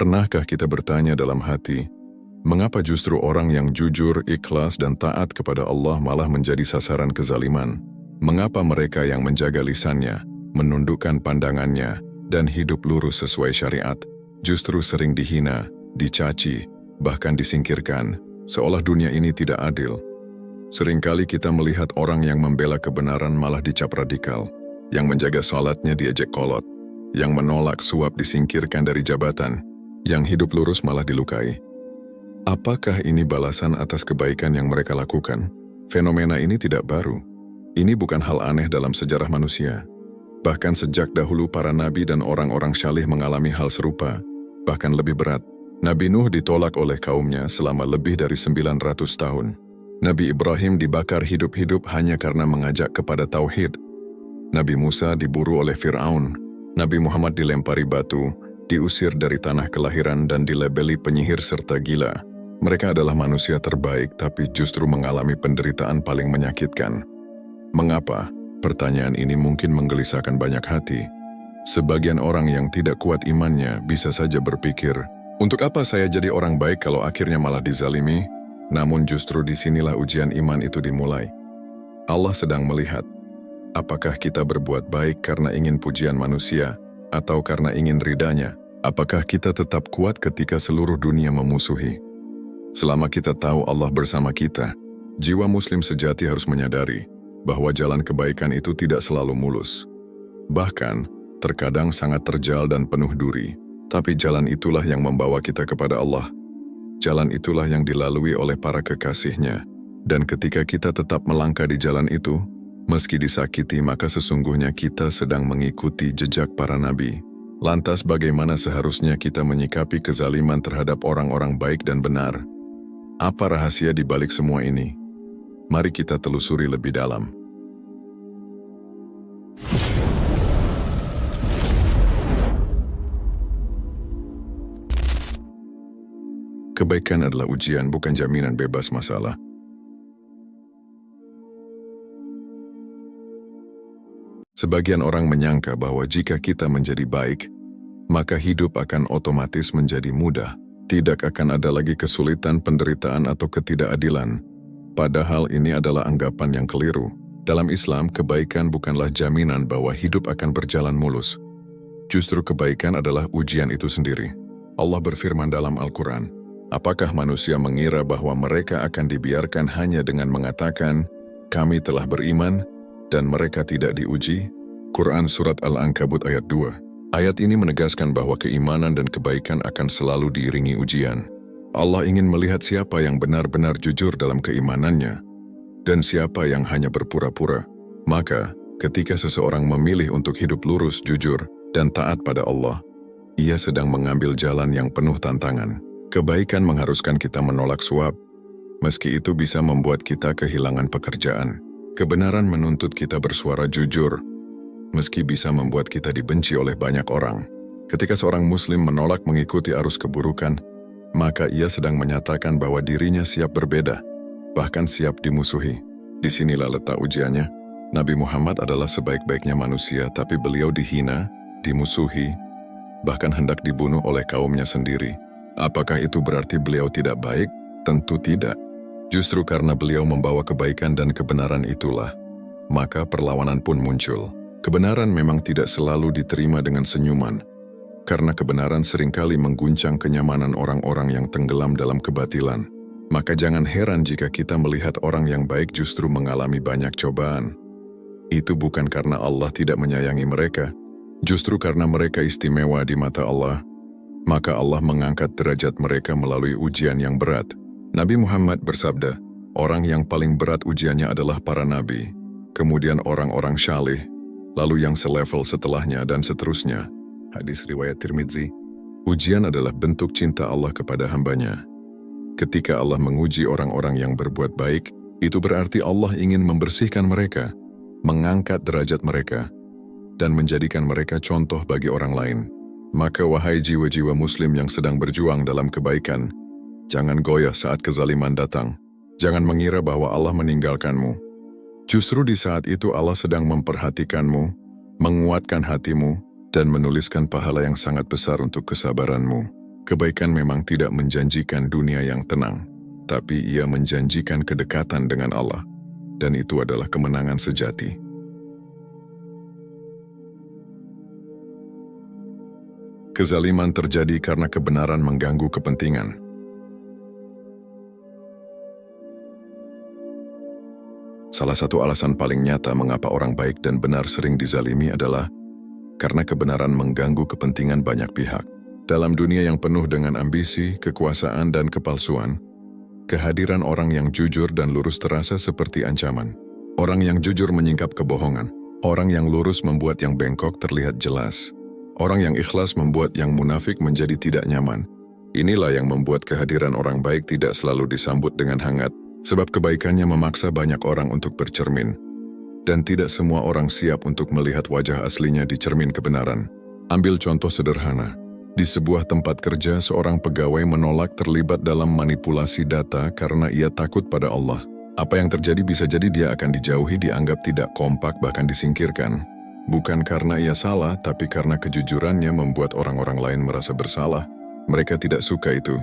Pernahkah kita bertanya dalam hati, mengapa justru orang yang jujur, ikhlas, dan taat kepada Allah malah menjadi sasaran kezaliman? Mengapa mereka yang menjaga lisannya, menundukkan pandangannya, dan hidup lurus sesuai syariat, justru sering dihina, dicaci, bahkan disingkirkan, seolah dunia ini tidak adil? Seringkali kita melihat orang yang membela kebenaran malah dicap radikal, yang menjaga salatnya diejek kolot, yang menolak suap disingkirkan dari jabatan, yang hidup lurus malah dilukai. Apakah ini balasan atas kebaikan yang mereka lakukan? Fenomena ini tidak baru. Ini bukan hal aneh dalam sejarah manusia. Bahkan sejak dahulu para nabi dan orang-orang syalih mengalami hal serupa, bahkan lebih berat. Nabi Nuh ditolak oleh kaumnya selama lebih dari 900 tahun. Nabi Ibrahim dibakar hidup-hidup hanya karena mengajak kepada tauhid. Nabi Musa diburu oleh Fir'aun. Nabi Muhammad dilempari batu, diusir dari tanah kelahiran dan dilabeli penyihir serta gila. Mereka adalah manusia terbaik tapi justru mengalami penderitaan paling menyakitkan. Mengapa? Pertanyaan ini mungkin menggelisahkan banyak hati. Sebagian orang yang tidak kuat imannya bisa saja berpikir, untuk apa saya jadi orang baik kalau akhirnya malah dizalimi? Namun justru disinilah ujian iman itu dimulai. Allah sedang melihat, apakah kita berbuat baik karena ingin pujian manusia, atau karena ingin ridanya? Apakah kita tetap kuat ketika seluruh dunia memusuhi? Selama kita tahu Allah bersama kita, jiwa muslim sejati harus menyadari bahwa jalan kebaikan itu tidak selalu mulus. Bahkan, terkadang sangat terjal dan penuh duri, tapi jalan itulah yang membawa kita kepada Allah. Jalan itulah yang dilalui oleh para kekasihnya, dan ketika kita tetap melangkah di jalan itu, meski disakiti maka sesungguhnya kita sedang mengikuti jejak para nabi. Lantas bagaimana seharusnya kita menyikapi kezaliman terhadap orang-orang baik dan benar? Apa rahasia di balik semua ini? Mari kita telusuri lebih dalam. Kebaikan adalah ujian, bukan jaminan bebas masalah. Sebagian orang menyangka bahwa jika kita menjadi baik, maka hidup akan otomatis menjadi mudah. Tidak akan ada lagi kesulitan, penderitaan, atau ketidakadilan. Padahal ini adalah anggapan yang keliru. Dalam Islam, kebaikan bukanlah jaminan bahwa hidup akan berjalan mulus. Justru kebaikan adalah ujian itu sendiri. Allah berfirman dalam Al-Quran, apakah manusia mengira bahwa mereka akan dibiarkan hanya dengan mengatakan, kami telah beriman, dan mereka tidak diuji? Quran Surat Al-Ankabut ayat 2. Ayat ini menegaskan bahwa keimanan dan kebaikan akan selalu diiringi ujian. Allah ingin melihat siapa yang benar-benar jujur dalam keimanannya, dan siapa yang hanya berpura-pura. Maka, ketika seseorang memilih untuk hidup lurus, jujur, dan taat pada Allah, ia sedang mengambil jalan yang penuh tantangan. Kebaikan mengharuskan kita menolak suap, meski itu bisa membuat kita kehilangan pekerjaan. Kebenaran menuntut kita bersuara jujur, meski bisa membuat kita dibenci oleh banyak orang. Ketika seorang muslim menolak mengikuti arus keburukan, maka ia sedang menyatakan bahwa dirinya siap berbeda, bahkan siap dimusuhi. Disinilah letak ujiannya. Nabi Muhammad adalah sebaik-baiknya manusia, tapi beliau dihina, dimusuhi, bahkan hendak dibunuh oleh kaumnya sendiri. Apakah itu berarti beliau tidak baik? Tentu tidak. Justru karena beliau membawa kebaikan dan kebenaran itulah, maka perlawanan pun muncul. Kebenaran memang tidak selalu diterima dengan senyuman, karena kebenaran seringkali mengguncang kenyamanan orang-orang yang tenggelam dalam kebatilan. Maka jangan heran jika kita melihat orang yang baik justru mengalami banyak cobaan. Itu bukan karena Allah tidak menyayangi mereka, justru karena mereka istimewa di mata Allah. Maka Allah mengangkat derajat mereka melalui ujian yang berat. Nabi Muhammad bersabda, orang yang paling berat ujiannya adalah para nabi, kemudian orang-orang syalih, lalu yang selevel setelahnya dan seterusnya. Hadis riwayat Tirmidzi. Ujian adalah bentuk cinta Allah kepada hambanya. Ketika Allah menguji orang-orang yang berbuat baik, itu berarti Allah ingin membersihkan mereka, mengangkat derajat mereka, dan menjadikan mereka contoh bagi orang lain. Maka wahai jiwa-jiwa muslim yang sedang berjuang dalam kebaikan, jangan goyah saat kezaliman datang. Jangan mengira bahwa Allah meninggalkanmu. Justru di saat itu Allah sedang memperhatikanmu, menguatkan hatimu, dan menuliskan pahala yang sangat besar untuk kesabaranmu. Kebaikan memang tidak menjanjikan dunia yang tenang, tapi ia menjanjikan kedekatan dengan Allah, dan itu adalah kemenangan sejati. Kezaliman terjadi karena kebenaran mengganggu kepentingan. Salah satu alasan paling nyata mengapa orang baik dan benar sering dizalimi adalah karena kebenaran mengganggu kepentingan banyak pihak. Dalam dunia yang penuh dengan ambisi, kekuasaan, dan kepalsuan, kehadiran orang yang jujur dan lurus terasa seperti ancaman. Orang yang jujur menyingkap kebohongan. Orang yang lurus membuat yang bengkok terlihat jelas. Orang yang ikhlas membuat yang munafik menjadi tidak nyaman. Inilah yang membuat kehadiran orang baik tidak selalu disambut dengan hangat, sebab kebaikannya memaksa banyak orang untuk bercermin. Dan tidak semua orang siap untuk melihat wajah aslinya di cermin kebenaran. Ambil contoh sederhana. Di sebuah tempat kerja, seorang pegawai menolak terlibat dalam manipulasi data karena ia takut pada Allah. Apa yang terjadi bisa jadi dia akan dijauhi, dianggap tidak kompak, bahkan disingkirkan. Bukan karena ia salah, tapi karena kejujurannya membuat orang-orang lain merasa bersalah. Mereka tidak suka itu.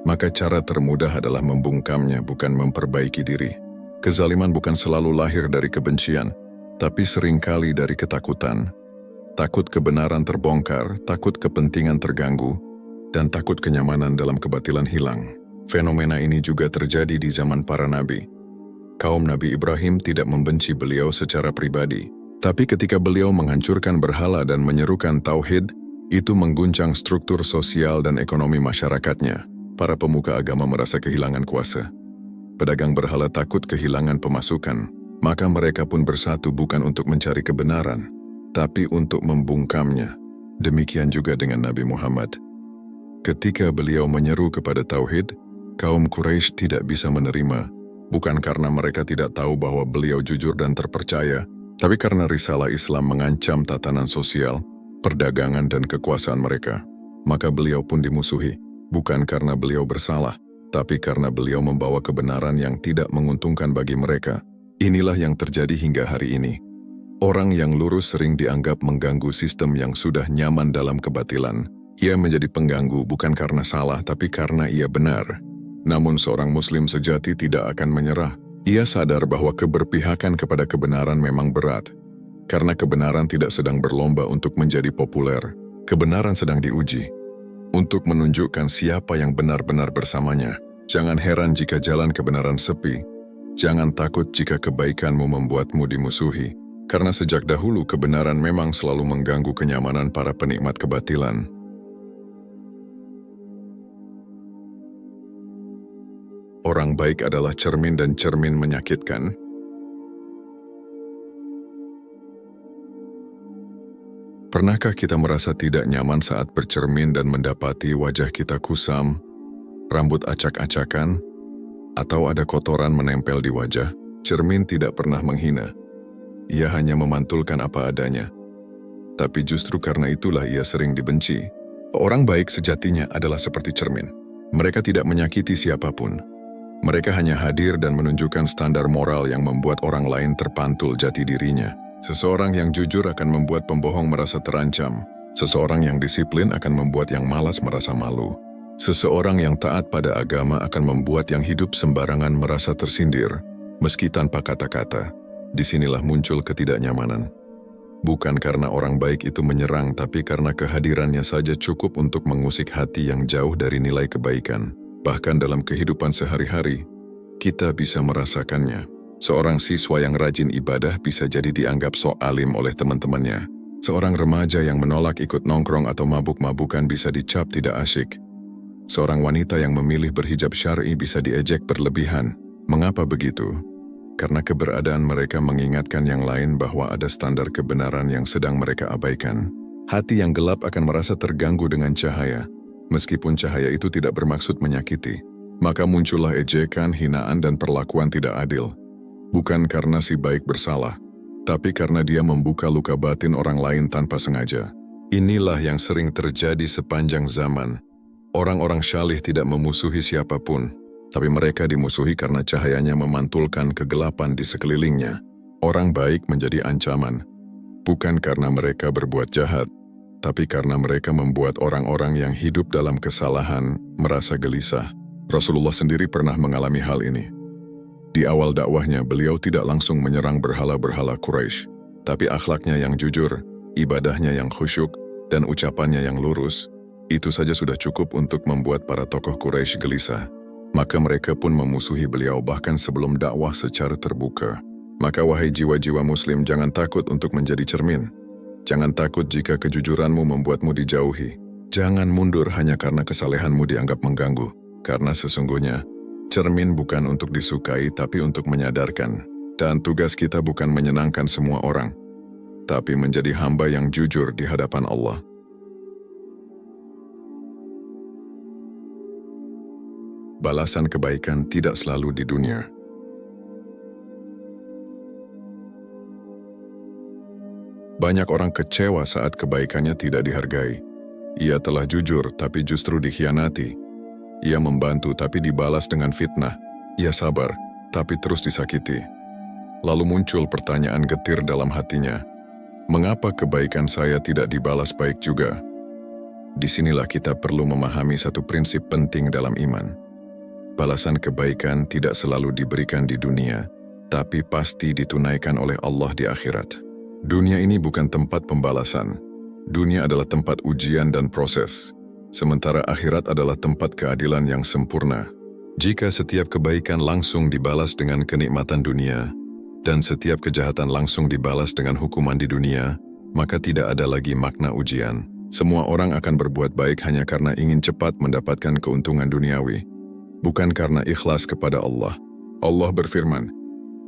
Maka cara termudah adalah membungkamnya, bukan memperbaiki diri. Kezaliman bukan selalu lahir dari kebencian, tapi seringkali dari ketakutan. Takut kebenaran terbongkar, takut kepentingan terganggu, dan takut kenyamanan dalam kebatilan hilang. Fenomena ini juga terjadi di zaman para nabi. Kaum Nabi Ibrahim tidak membenci beliau secara pribadi, tapi ketika beliau menghancurkan berhala dan menyerukan tauhid, itu mengguncang struktur sosial dan ekonomi masyarakatnya. Para pemuka agama merasa kehilangan kuasa. Pedagang berhala takut kehilangan pemasukan, maka mereka pun bersatu bukan untuk mencari kebenaran, tapi untuk membungkamnya. Demikian juga dengan Nabi Muhammad. Ketika beliau menyeru kepada tauhid, kaum Quraisy tidak bisa menerima, bukan karena mereka tidak tahu bahwa beliau jujur dan terpercaya, tapi karena risalah Islam mengancam tatanan sosial, perdagangan, dan kekuasaan mereka. Maka beliau pun dimusuhi, bukan karena beliau bersalah, tapi karena beliau membawa kebenaran yang tidak menguntungkan bagi mereka. Inilah yang terjadi hingga hari ini. Orang yang lurus sering dianggap mengganggu sistem yang sudah nyaman dalam kebatilan. Ia menjadi pengganggu bukan karena salah, tapi karena ia benar. Namun seorang muslim sejati tidak akan menyerah. Ia sadar bahwa keberpihakan kepada kebenaran memang berat. Karena kebenaran tidak sedang berlomba untuk menjadi populer. Kebenaran sedang diuji. Untuk menunjukkan siapa yang benar-benar bersamanya. Jangan heran jika jalan kebenaran sepi. Jangan takut jika kebaikanmu membuatmu dimusuhi. Karena sejak dahulu kebenaran memang selalu mengganggu kenyamanan para penikmat kebatilan. Orang baik adalah cermin dan cermin menyakitkan. Pernahkah kita merasa tidak nyaman saat bercermin dan mendapati wajah kita kusam, rambut acak-acakan, atau ada kotoran menempel di wajah? Cermin tidak pernah menghina. Ia hanya memantulkan apa adanya. Tapi justru karena itulah ia sering dibenci. Orang baik sejatinya adalah seperti cermin. Mereka tidak menyakiti siapapun. Mereka hanya hadir dan menunjukkan standar moral yang membuat orang lain terpantul jati dirinya. Seseorang yang jujur akan membuat pembohong merasa terancam. Seseorang yang disiplin akan membuat yang malas merasa malu. Seseorang yang taat pada agama akan membuat yang hidup sembarangan merasa tersindir, meski tanpa kata-kata. Disinilah muncul ketidaknyamanan. Bukan karena orang baik itu menyerang, tapi karena kehadirannya saja cukup untuk mengusik hati yang jauh dari nilai kebaikan. Bahkan dalam kehidupan sehari-hari, kita bisa merasakannya. Seorang siswa yang rajin ibadah bisa jadi dianggap sok alim oleh teman-temannya. Seorang remaja yang menolak ikut nongkrong atau mabuk-mabukan bisa dicap tidak asyik. Seorang wanita yang memilih berhijab syar'i bisa diejek berlebihan. Mengapa begitu? Karena keberadaan mereka mengingatkan yang lain bahwa ada standar kebenaran yang sedang mereka abaikan. Hati yang gelap akan merasa terganggu dengan cahaya, meskipun cahaya itu tidak bermaksud menyakiti. Maka muncullah ejekan, hinaan, dan perlakuan tidak adil. Bukan karena si baik bersalah, tapi karena dia membuka luka batin orang lain tanpa sengaja. Inilah yang sering terjadi sepanjang zaman. Orang-orang syalih tidak memusuhi siapapun, tapi mereka dimusuhi karena cahayanya memantulkan kegelapan di sekelilingnya. Orang baik menjadi ancaman, bukan karena mereka berbuat jahat, tapi karena mereka membuat orang-orang yang hidup dalam kesalahan merasa gelisah. Rasulullah sendiri pernah mengalami hal ini. Di awal dakwahnya, beliau tidak langsung menyerang berhala-berhala Quraisy, tapi akhlaknya yang jujur, ibadahnya yang khusyuk, dan ucapannya yang lurus, itu saja sudah cukup untuk membuat para tokoh Quraisy gelisah. Maka mereka pun memusuhi beliau bahkan sebelum dakwah secara terbuka. Maka wahai jiwa-jiwa muslim, jangan takut untuk menjadi cermin. Jangan takut jika kejujuranmu membuatmu dijauhi. Jangan mundur hanya karena kesalehanmu dianggap mengganggu. Karena sesungguhnya, cermin bukan untuk disukai tapi untuk menyadarkan. Dan tugas kita bukan menyenangkan semua orang, tapi menjadi hamba yang jujur di hadapan Allah. Balasan kebaikan tidak selalu di dunia. Banyak orang kecewa saat kebaikannya tidak dihargai. Ia telah jujur tapi justru dikhianati. Ia membantu tapi dibalas dengan fitnah. Ia sabar tapi terus disakiti. Lalu muncul pertanyaan getir dalam hatinya. Mengapa kebaikan saya tidak dibalas baik juga? Disinilah kita perlu memahami satu prinsip penting dalam iman. Balasan kebaikan tidak selalu diberikan di dunia, tapi pasti ditunaikan oleh Allah di akhirat. Dunia ini bukan tempat pembalasan. Dunia adalah tempat ujian dan proses. Sementara akhirat adalah tempat keadilan yang sempurna. Jika setiap kebaikan langsung dibalas dengan kenikmatan dunia, dan setiap kejahatan langsung dibalas dengan hukuman di dunia, maka tidak ada lagi makna ujian. Semua orang akan berbuat baik hanya karena ingin cepat mendapatkan keuntungan duniawi, bukan karena ikhlas kepada Allah. Allah berfirman,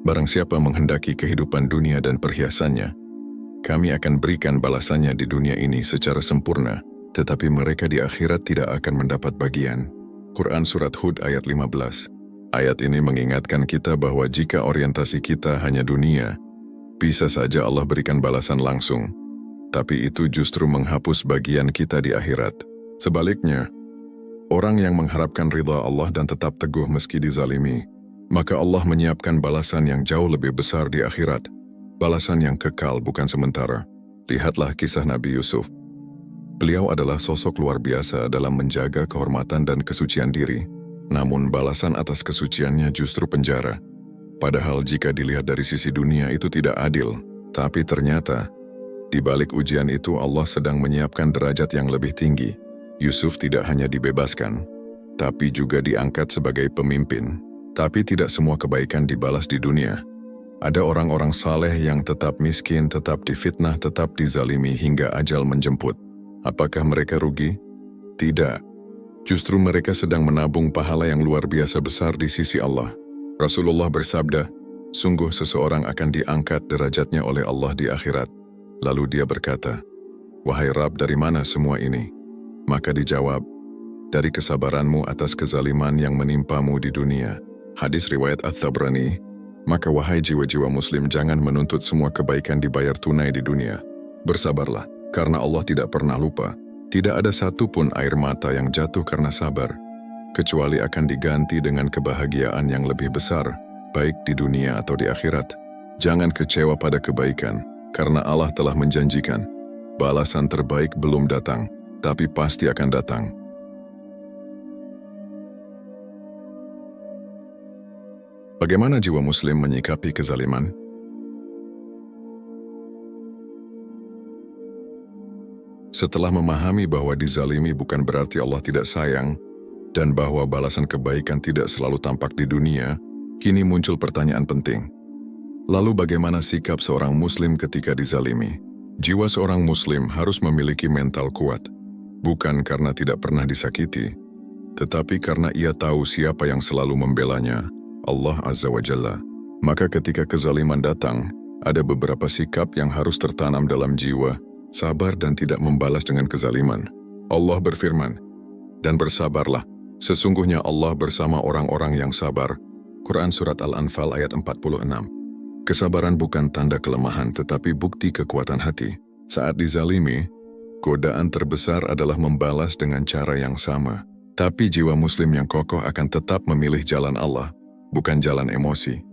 barang siapa menghendaki kehidupan dunia dan perhiasannya, kami akan berikan balasannya di dunia ini secara sempurna, tetapi mereka di akhirat tidak akan mendapat bagian. Quran Surat Hud ayat 15. Ayat ini mengingatkan kita bahwa jika orientasi kita hanya dunia, bisa saja Allah berikan balasan langsung, tapi itu justru menghapus bagian kita di akhirat. Sebaliknya, orang yang mengharapkan ridha Allah dan tetap teguh meski dizalimi, maka Allah menyiapkan balasan yang jauh lebih besar di akhirat. Balasan yang kekal bukan sementara. Lihatlah kisah Nabi Yusuf. Beliau adalah sosok luar biasa dalam menjaga kehormatan dan kesucian diri. Namun balasan atas kesuciannya justru penjara. Padahal jika dilihat dari sisi dunia itu tidak adil. Tapi ternyata, di balik ujian itu Allah sedang menyiapkan derajat yang lebih tinggi. Yusuf tidak hanya dibebaskan, tapi juga diangkat sebagai pemimpin. Tapi tidak semua kebaikan dibalas di dunia. Ada orang-orang saleh yang tetap miskin, tetap difitnah, tetap dizalimi hingga ajal menjemput. Apakah mereka rugi? Tidak. Justru mereka sedang menabung pahala yang luar biasa besar di sisi Allah. Rasulullah bersabda, sungguh seseorang akan diangkat derajatnya oleh Allah di akhirat. Lalu dia berkata, wahai Rabb, dari mana semua ini? Maka dijawab, dari kesabaranmu atas kezaliman yang menimpamu di dunia. Hadis riwayat At-Tabrani. Maka wahai jiwa-jiwa muslim, jangan menuntut semua kebaikan dibayar tunai di dunia. Bersabarlah, karena Allah tidak pernah lupa. Tidak ada satu pun air mata yang jatuh karena sabar, kecuali akan diganti dengan kebahagiaan yang lebih besar, baik di dunia atau di akhirat. Jangan kecewa pada kebaikan, karena Allah telah menjanjikan, balasan terbaik belum datang, tapi pasti akan datang. Bagaimana jiwa muslim menyikapi kezaliman? Setelah memahami bahwa dizalimi bukan berarti Allah tidak sayang, dan bahwa balasan kebaikan tidak selalu tampak di dunia, kini muncul pertanyaan penting. Lalu bagaimana sikap seorang muslim ketika dizalimi? Jiwa seorang muslim harus memiliki mental kuat, bukan karena tidak pernah disakiti, tetapi karena ia tahu siapa yang selalu membelanya, Allah Azza wa Jalla. Maka ketika kezaliman datang, ada beberapa sikap yang harus tertanam dalam jiwa, sabar dan tidak membalas dengan kezaliman. Allah berfirman, dan bersabarlah, sesungguhnya Allah bersama orang-orang yang sabar. Quran Surat Al-Anfal ayat 46. Kesabaran bukan tanda kelemahan tetapi bukti kekuatan hati. Saat dizalimi, godaan terbesar adalah membalas dengan cara yang sama. Tapi jiwa muslim yang kokoh akan tetap memilih jalan Allah, bukan jalan emosi.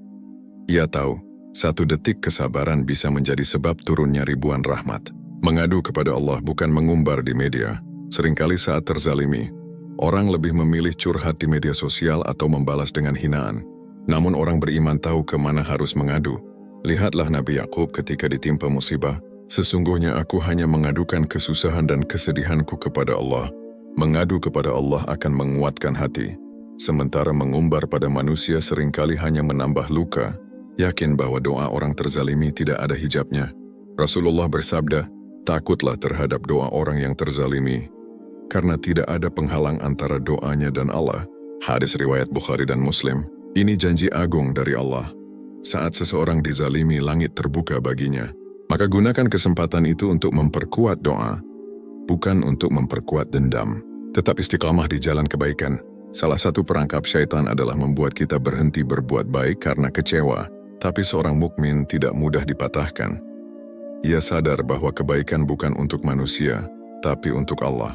Ia tahu, satu detik kesabaran bisa menjadi sebab turunnya ribuan rahmat. Mengadu kepada Allah bukan mengumbar di media. Seringkali saat terzalimi, orang lebih memilih curhat di media sosial atau membalas dengan hinaan. Namun orang beriman tahu kemana harus mengadu. Lihatlah Nabi Yakub ketika ditimpa musibah. Sesungguhnya aku hanya mengadukan kesusahan dan kesedihanku kepada Allah. Mengadu kepada Allah akan menguatkan hati. Sementara mengumbar pada manusia seringkali hanya menambah luka. Yakin bahwa doa orang terzalimi tidak ada hijabnya. Rasulullah bersabda, takutlah terhadap doa orang yang terzalimi, karena tidak ada penghalang antara doanya dan Allah. Hadis riwayat Bukhari dan Muslim. Ini janji agung dari Allah. Saat seseorang dizalimi, langit terbuka baginya. Maka gunakan kesempatan itu untuk memperkuat doa, bukan untuk memperkuat dendam. Tetap istiqamah di jalan kebaikan. Salah satu perangkap syaitan adalah membuat kita berhenti berbuat baik karena kecewa. Tapi seorang mukmin tidak mudah dipatahkan. Ia sadar bahwa kebaikan bukan untuk manusia, tapi untuk Allah.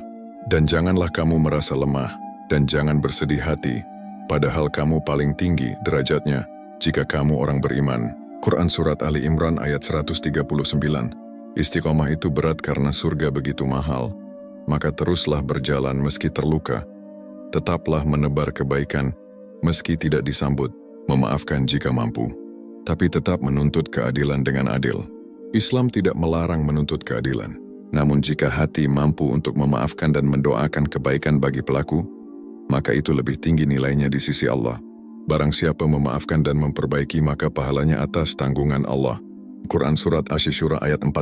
Dan janganlah kamu merasa lemah, dan jangan bersedih hati, padahal kamu paling tinggi derajatnya jika kamu orang beriman. Quran Surat Ali Imran ayat 139. Istiqomah itu berat karena surga begitu mahal. Maka teruslah berjalan meski terluka. Tetaplah menebar kebaikan meski tidak disambut. Memaafkan jika mampu, tapi tetap menuntut keadilan dengan adil. Islam tidak melarang menuntut keadilan. Namun jika hati mampu untuk memaafkan dan mendoakan kebaikan bagi pelaku, maka itu lebih tinggi nilainya di sisi Allah. Barang siapa memaafkan dan memperbaiki, maka pahalanya atas tanggungan Allah. Quran Surat Asy-Syura ayat 40.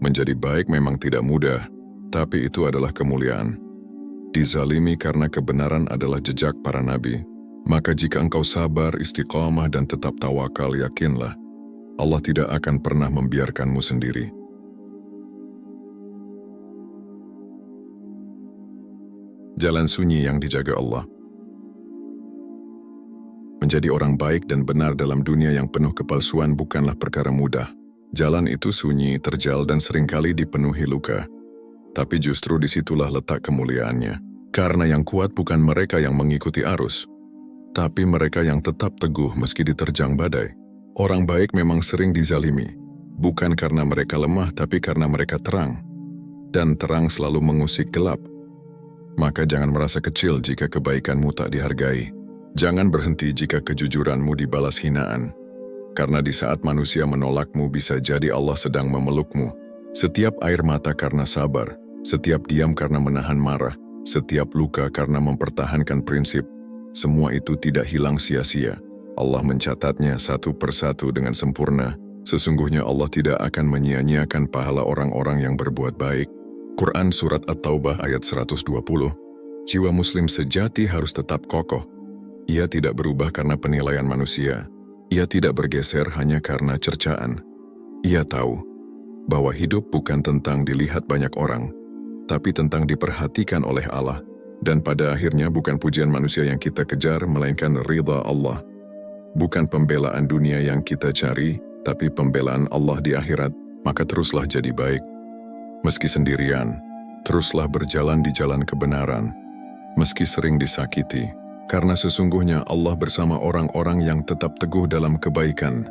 Menjadi baik memang tidak mudah, tapi itu adalah kemuliaan. Dizalimi karena kebenaran adalah jejak para nabi. Maka jika engkau sabar, istiqamah dan tetap tawakal, yakinlah, Allah tidak akan pernah membiarkanmu sendiri. Jalan sunyi yang dijaga Allah. Menjadi orang baik dan benar dalam dunia yang penuh kepalsuan bukanlah perkara mudah. Jalan itu sunyi, terjal, dan seringkali dipenuhi luka. Tapi justru disitulah letak kemuliaannya. Karena yang kuat bukan mereka yang mengikuti arus, tapi mereka yang tetap teguh meski diterjang badai. Orang baik memang sering dizalimi, bukan karena mereka lemah, tapi karena mereka terang. Dan terang selalu mengusik gelap. Maka jangan merasa kecil jika kebaikanmu tak dihargai. Jangan berhenti jika kejujuranmu dibalas hinaan. Karena di saat manusia menolakmu, bisa jadi Allah sedang memelukmu. Setiap air mata karena sabar, setiap diam karena menahan marah, setiap luka karena mempertahankan prinsip, semua itu tidak hilang sia-sia. Allah mencatatnya satu persatu dengan sempurna. Sesungguhnya Allah tidak akan menyia-nyiakan pahala orang-orang yang berbuat baik. Quran Surat At-Taubah ayat 120. Jiwa muslim sejati harus tetap kokoh. Ia tidak berubah karena penilaian manusia. Ia tidak bergeser hanya karena cercaan. Ia tahu bahwa hidup bukan tentang dilihat banyak orang, tapi tentang diperhatikan oleh Allah. Dan pada akhirnya bukan pujian manusia yang kita kejar, melainkan ridha Allah. Bukan pembelaan dunia yang kita cari, tapi pembelaan Allah di akhirat. Maka teruslah jadi baik. Meski sendirian, teruslah berjalan di jalan kebenaran. Meski sering disakiti, karena sesungguhnya Allah bersama orang-orang yang tetap teguh dalam kebaikan.